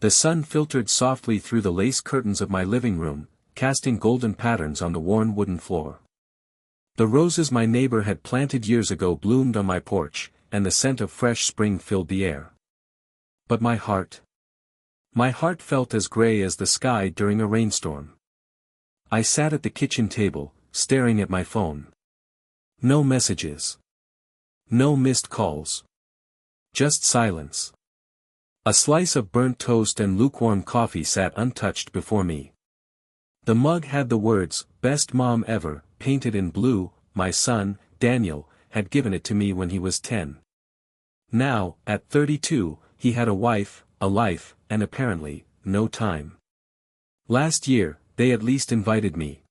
The sun filtered softly through the lace curtains of my living room, casting golden patterns on the worn wooden floor. The roses my neighbor had planted years ago bloomed on my porch, and the scent of fresh spring filled the air. But my heart felt as gray as the sky during a rainstorm. I sat at the kitchen table, staring at my phone. No messages. No missed calls. Just silence. A slice of burnt toast and lukewarm coffee sat untouched before me. The mug had the words, "Best Mom Ever," painted in blue. My son, Daniel, had given it to me when he was 10. Now, at 32, he had a wife, a life, and apparently, no time. Last year, they at least invited me.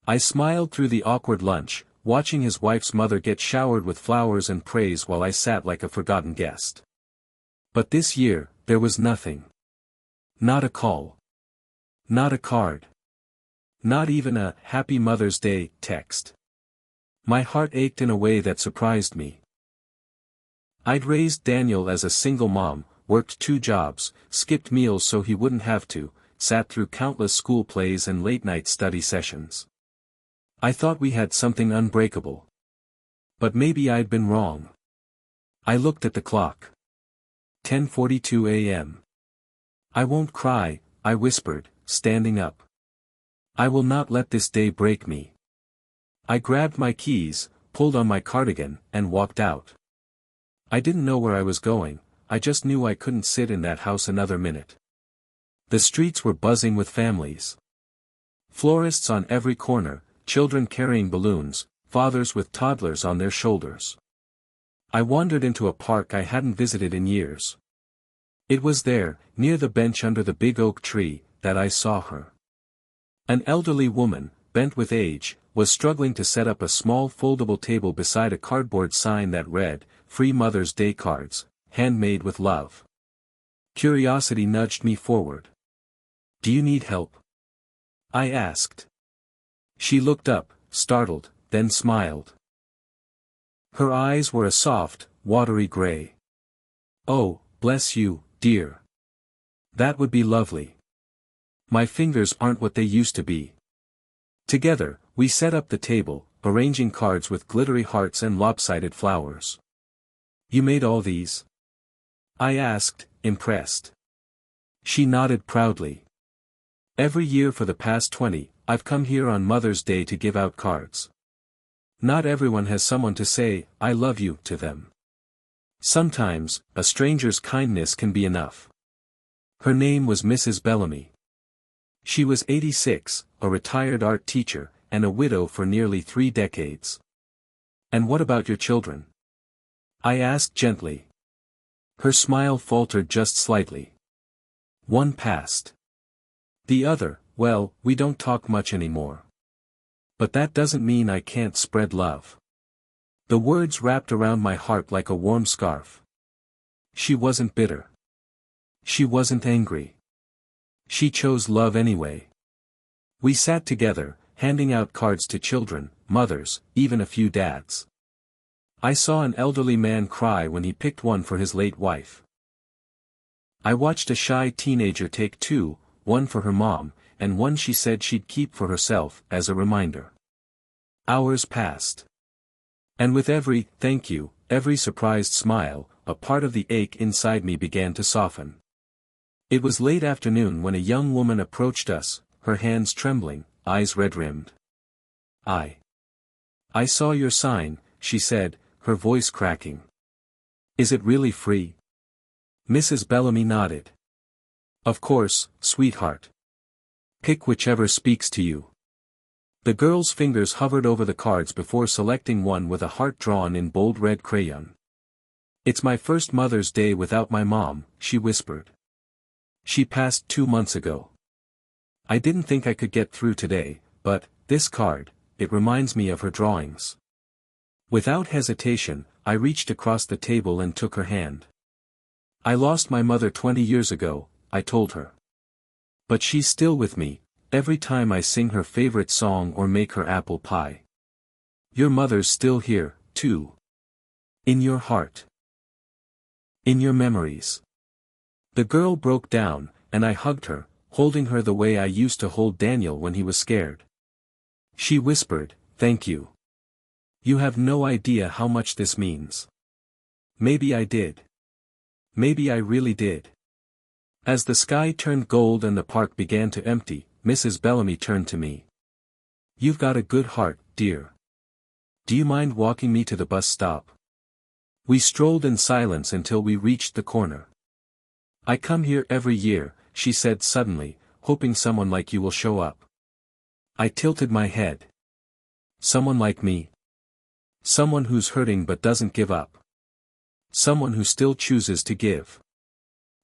I smiled through the awkward lunch, watching his wife's mother get showered with flowers and praise while I sat like a forgotten guest. But this year, there was nothing. Not a call. Not a card. Not even a "Happy Mother's Day" text. My heart ached in a way that surprised me. I'd raised Daniel as a single mom, worked 2 jobs, skipped meals so he wouldn't have to, sat through countless school plays and late-night study sessions. I thought we had something unbreakable. But maybe I'd been wrong. I looked at the clock. 10:42 a.m. "I won't cry," I whispered, standing up. "I will not let this day break me." I grabbed my keys, pulled on my cardigan, and walked out. I didn't know where I was going, I just knew I couldn't sit in that house another minute. The streets were buzzing with families. Florists on every corner, children carrying balloons, fathers with toddlers on their shoulders. I wandered into a park I hadn't visited in years. It was there, near the bench under the big oak tree, that I saw her. An elderly woman, bent with age, was struggling to set up a small foldable table beside a cardboard sign that read, "Free Mother's Day cards, handmade with love." Curiosity nudged me forward. "Do you need help?" I asked. She looked up, startled, then smiled. Her eyes were a soft, watery gray. "Oh, bless you, dear. That would be lovely. My fingers aren't what they used to be." Together, we set up the table, arranging cards with glittery hearts and lopsided flowers. "You made all these?" I asked, impressed. She nodded proudly. "Every year for the past 20, I've come here on Mother's Day to give out cards. Not everyone has someone to say, 'I love you,' to them. Sometimes, a stranger's kindness can be enough." Her name was Mrs. Bellamy. She was 86, a retired art teacher, and a widow for nearly 3 decades. "And what about your children?" I asked gently. Her smile faltered just slightly. "One passed. The other, well, we don't talk much anymore. But that doesn't mean I can't spread love." The words wrapped around my heart like a warm scarf. She wasn't bitter. She wasn't angry. She chose love anyway. We sat together, handing out cards to children, mothers, even a few dads. I saw an elderly man cry when he picked one for his late wife. I watched a shy teenager take 2, one for her mom, and one she said she'd keep for herself, as a reminder. Hours passed. And with every "thank you," every surprised smile, a part of the ache inside me began to soften. It was late afternoon when a young woman approached us, her hands trembling, eyes red-rimmed. I saw your sign," she said, her voice cracking. "Is it really free?" Mrs. Bellamy nodded. "Of course, sweetheart. Pick whichever speaks to you." The girl's fingers hovered over the cards before selecting one with a heart drawn in bold red crayon. "It's my first Mother's Day without my mom," she whispered. "She passed 2 months ago. I didn't think I could get through today, but, this card, it reminds me of her drawings." Without hesitation, I reached across the table and took her hand. "I lost my mother 20 years ago," I told her. "But she's still with me, every time I sing her favorite song or make her apple pie. Your mother's still here, too. In your heart. In your memories." The girl broke down, and I hugged her, holding her the way I used to hold Daniel when he was scared. She whispered, "Thank you. You have no idea how much this means." Maybe I did. Maybe I really did. As the sky turned gold and the park began to empty, Mrs. Bellamy turned to me. "You've got a good heart, dear. Do you mind walking me to the bus stop?" We strolled in silence until we reached the corner. "I come here every year," she said suddenly, "hoping someone like you will show up." I tilted my head. Someone like me? Someone who's hurting but doesn't give up. Someone who still chooses to give.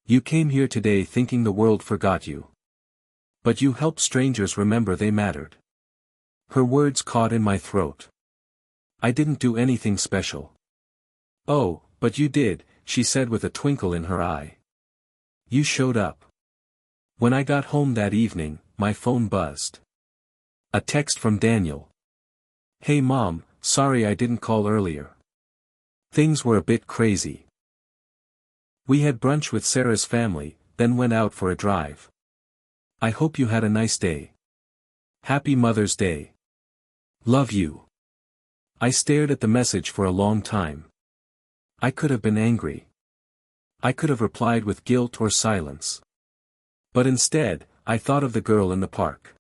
You came here today thinking the world forgot you. But you helped strangers remember they mattered. Her words caught in my throat. I didn't do anything special. "Oh, but you did," she said with a twinkle in her eye. "You showed up." When I got home that evening, my phone buzzed. A text from Daniel. "Hey Mom, sorry I didn't call earlier. Things were a bit crazy. We had brunch with Sarah's family, then went out for a drive. I hope you had a nice day. Happy Mother's Day. Love you." I stared at the message for a long time. I could have been angry. I could have replied with guilt or silence. But instead, I thought of the girl in the park.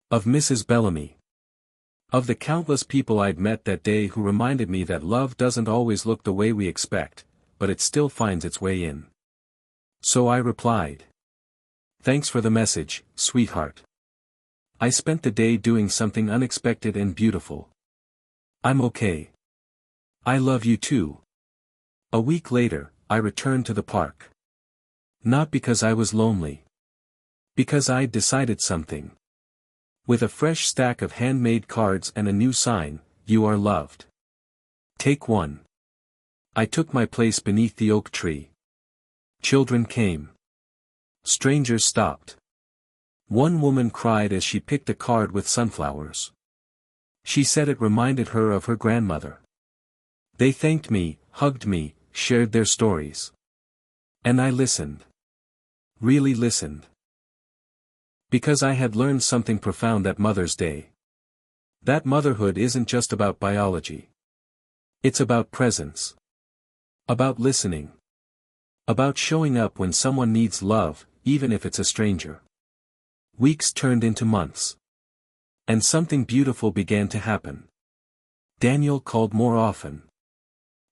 Of Mrs. Bellamy. Of the countless people I'd met that day who reminded me that love doesn't always look the way we expect, but it still finds its way in. So I replied. "Thanks for the message, sweetheart. I spent the day doing something unexpected and beautiful. I'm okay. I love you too." A week later, I returned to the park. Not because I was lonely. Because I'd decided something. With a fresh stack of handmade cards and a new sign, "You are loved. Take one." I took my place beneath the oak tree. Children came. Strangers stopped. One woman cried as she picked a card with sunflowers. She said it reminded her of her grandmother. They thanked me, hugged me, shared their stories. And I listened. Really listened. Because I had learned something profound that Mother's Day. That motherhood isn't just about biology. It's about presence. About listening. About showing up when someone needs love, even if it's a stranger. Weeks turned into months. And something beautiful began to happen. Daniel called more often.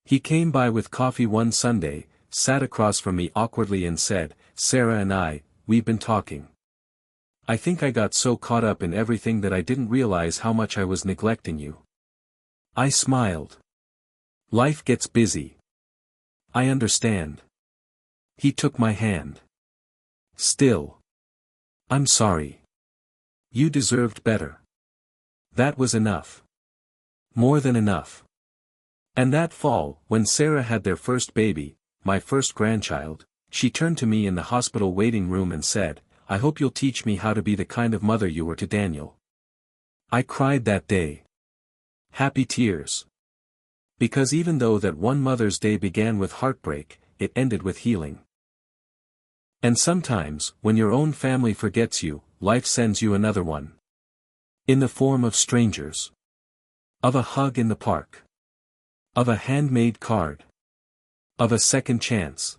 He came by with coffee one Sunday, sat across from me awkwardly and said, "Sarah and we've been talking. I think I got so caught up in everything that I didn't realize how much I was neglecting you." I smiled. Life gets busy. I understand. He took my hand. Still. I'm sorry. You deserved better. That was enough. More than enough. And that fall, when Sarah had their first baby, my first grandchild, she turned to me in the hospital waiting room and said, "I hope you'll teach me how to be the kind of mother you were to Daniel." I cried that day. Happy tears. Because even though that one Mother's Day began with heartbreak, it ended with healing. And sometimes, when your own family forgets you, life sends you another one. In the form of strangers. Of a hug in the park. Of a handmade card. Of a second chance.